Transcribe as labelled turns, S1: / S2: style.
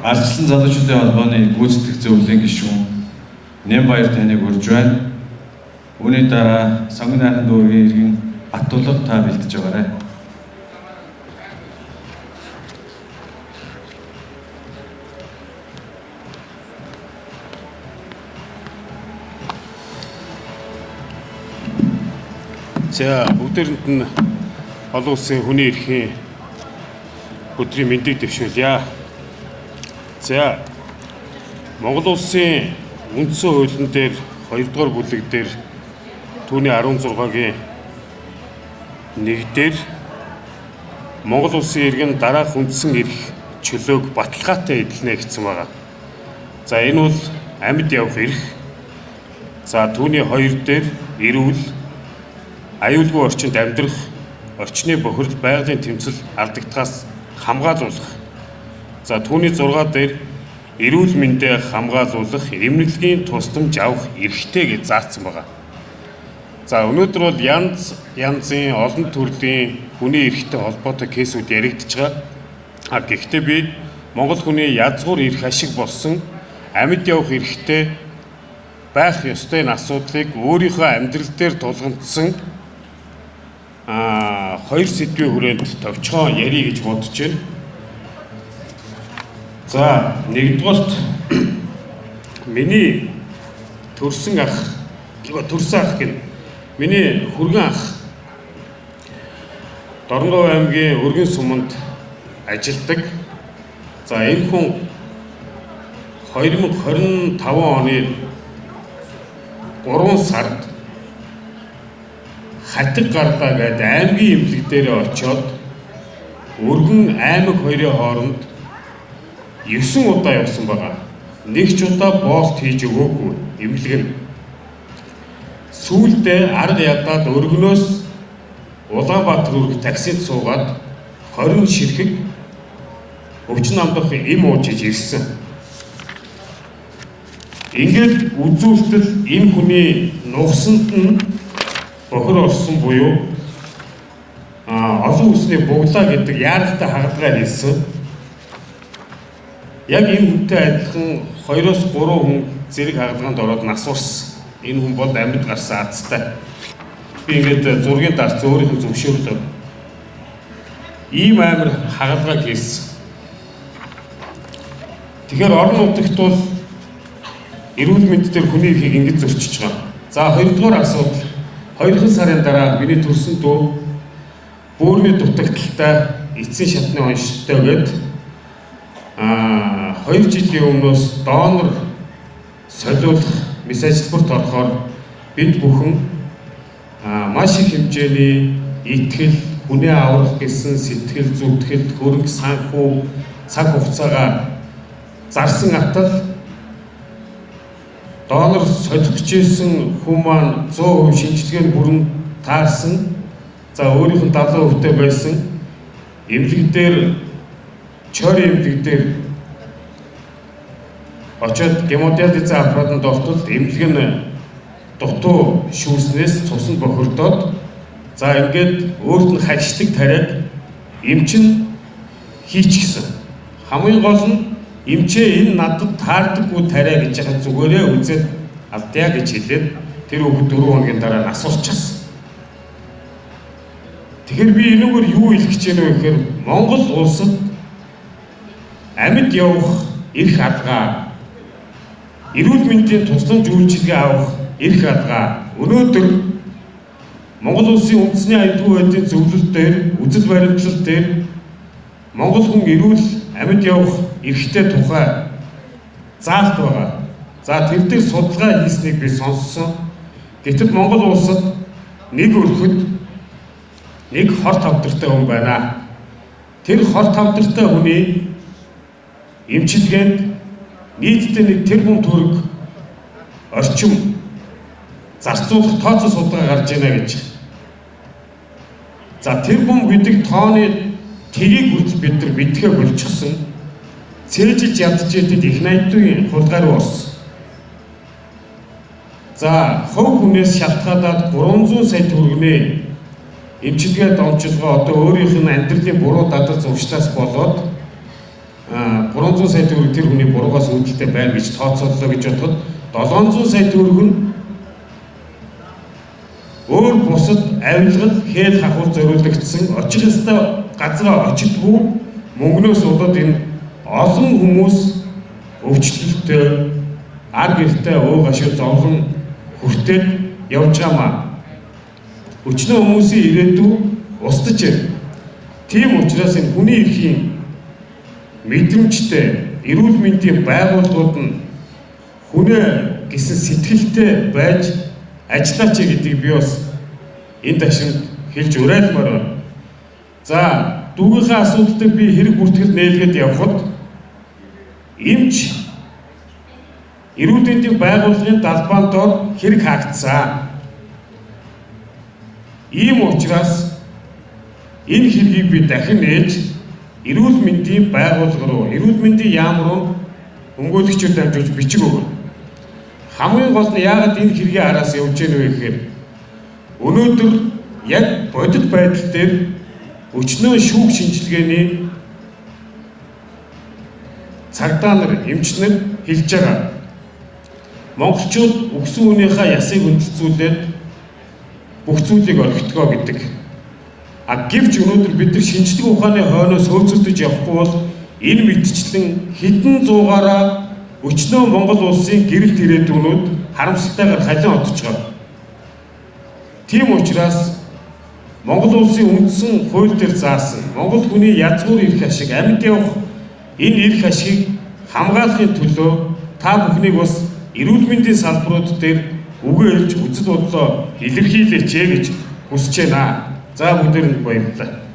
S1: Ардчлан залуучуудын холбооны гүйцэтгэх зөвлөлийн гишүүн Нямбаяр таныг урьж байна. Үүний дараа сонгоныхын дүүргийн иргэн Баттулга та бэлдэж байгаарай.
S2: За бүгдээрэнд нь олон улсын хүний эрхийн өдрийн мэндийг дэвшүүлье. За Монгол улсын үндсэн хуулийн дээр 2 дугаар бүлэг дээр түүний 16-гийн 1 дээр Монгол улсын иргэн дараах үндсэн эрх чөлөөг баталгаатай эдэлнэ гэсэн байна. За энэ бол амьд явах эрх. За түүний 2 дээр эрүүл аюулгүй орчинд амьдрах, орчны бохирдол байгалийн тэмцэл алдагдахаас хамгаалуулах. За түүний 6 дээр эрүүл мэндэ хамгаалуулах, эмнэлгийн тусламж авах эрхтэй гэж заасан байна. За өнөөдөр бол янз янзын олон төрлийн хүний эрхтэй холбоотой кейсүүд яригдж байгаа. Гэхдээ би Монгол хүний язгуур эрх ашиг болсон амьд явах эрхтэй байх ёстой энэ асуудлыг өөрийнхөө амьдрал дээр тулгамдсан 2 сэдвийн хүрээнд товчхон ярих гэж бодож байна. За нэгдүгээрт миний төрсөн ах гин миний хүргэн ах Дорногов аймгийн Өргөн суманд ажилладаг. За энэ хүн 2025 оны 3 сард Хатаг гардаа гээд аймгийн эмнэлэг дээр очиод Өргөн аймаг хоёрын хооронд 9 удаа явсан байгаа. Нэг ч удаа боолт хийж өгөөгүй эмнэлэг нь. Сүүлдээ арга ядаад Өргөнөөс Улаанбаатар өргө таксид суугаад 20 ширхэг өвчин амдах эм уужиж ирсэн. Ингээд үзүүлэлтэл энэ хүний нугсанд нь бохир орсон буюу олон үсний буглаа гэдэг яаралтай хагалгаа хийсэн. Яг энэ хүнтэй адилхан 2-3 хүн зэрэг хагалгаанд ороод насварсан. Энэ хүн бол амьд гарсан азтай. Би ингээд зургийн дарц өөрийнхөө зөвшөөрлөөр ийм амар хагалгаа хийсэн. Тэгэхээр орон нутагт бол эрүүл мэнд дээр хүний эрхийг ингэж зөрчиж байгаа. За 2 дугаар асуудал 2 сарын дараа миний төрсөн дүү бөөрийн дутагдaltaй эцсийн шатны онцтой гээд 2 жилийн өмнөөс донор солиулах мессежлборт орохоор бид бүхэн маш их хэмжээний итгэл, хүнээ аврах гэсэн сэтгэл зүтгэл, хөрөнгө санхүү, цаг хугацаагаа зарсан атал донор солихжсэн хүн маань 100% шинжилгээнд бүрэн таарсан. За өөрийнх нь 70%-тэй байсан эмнэлэг дээр чойр эмнэлэг дээр очоод гемодиализын аппаратанд ортол эмнэлэг нь дутуу шүүснээс цуснд бохирдоод за ингээд өөрт нь хаждаг тариад эмчин хийчихсэн. Хамгийн гол нь эмчээ энэ надад таардаггүй тариа гэж яхад зүгээрээ үзээд алдъя гэж хэлээд тэр хүүхэд 4 хоногийн дараа насурчихсан. Тэгэхээр би энэгээр юу хэлэх гэж байна вэ гэхээр Монгол улсад амьд явах эрх алгаа, эрүүл мэндийн тусламж үйлчилгээ авах эрх алгаа өнөөдөр Монгол улсын үндэсний аюулгүй байдлын зөвлөлт дээр, үзэл баримтлал дээр Монгол хүн эрүүл амьд явах эрхтэй тухай заалт байгаа. За тэр дээр судалгаа хийснийг би сонссон. Гэтэл Монгол улсад нэг өрхөд нэг хор тавдартай хүн байна. Тэр хор тавдартай хүний эмчилгээнд нийтдээ 1 тэрбум төгрөг орчим зарцуулах тооцоо судалгаа гарч байна гэж. За тэрбум гэдэг тооны тэрийг хүртэл бид нар мэдхээ болчихсон. Цээжилж ядчихэд их 80-ийн хулгай руу орсон. За хувь хүнээс шалтгаалаад 300 сая төгрөгийн эмчилгээ дончилгоо одоо өөрийнх нь амьдралын буруу дадал зуршлаас болоод 300 500 сая төгрөг тэр хүний буруугаас үүдэлтэй байна гэж тооцооллоо гэж бодоход 700 сая төгрөг нь өөр бусад авилгад хeel хахур зориулагдсан очих ёстой газраа очидгүй мөнгнөөс болоод энэ олон хүмүүс өвчлөлтөй ар гэртээ өө гашуу зовлон хүртэл явж байгаамаа. Өчнөө хүмүүсийн ирээдүй устж байна. Тийм учраас энэ хүний эрхийн мэдрэмжтэй эрүүл мэндийн байгууллагууд нь хүнээ гэсэн сэтгэлтэй байж ажиллаач гэдгийг би бас энэ ташинд хэлж уриалмаар байна. За, дүүгийнхаа асуудалтай би хэрэг бүртгэл нээлгээд явхад эмч эрүүл мэндийн байгууллагын далбаан доор хэрэг хаагдсан. Ийм учраас энэ хэргийг би дахин нээж эрүүл мэндийн байгууллага руу, эрүүл мэндийн яам руу өмгөөлөгчөөр дамжуулж бичиг өгнө. Хамгийн гол нь яагаад энэ хэргийн араас явж гэнэ вэ гэхээр өнөөдөр яг бодит байдал дээр өчнөө шүүх шинжилгээний цагдаа нар, эмч нар хэлж байгаа. Монголчууд өгсөн хүнийхээ ясыг хөндлөцүүлээд бүх зүйлийг орхитгоо гэдэг. Гэвч өнөөдөр бид нар шинжлэх ухааны хойноос хөөцөлдөж явахгүй бол энэ мэдчлэн хэдэн зуугаараа өчнөө Монгол улсын гэрэлт ирээдүйнүүд харамсалтайгаар халин одож байгаа. Тийм учраас Монгол улсын үндсэн хууль дээр заасан Монгол хүний язгуур эрх ашиг амьд явах энэ эрх ашигыг хамгаалахын төлөө та бүхнийг бас эрүүл мэндийн салбарууд дээр үгээ хэлж үзэл бодлоо илэрхийлээч гэж хүсэж байна. За, бүгдээр нь баярлалаа.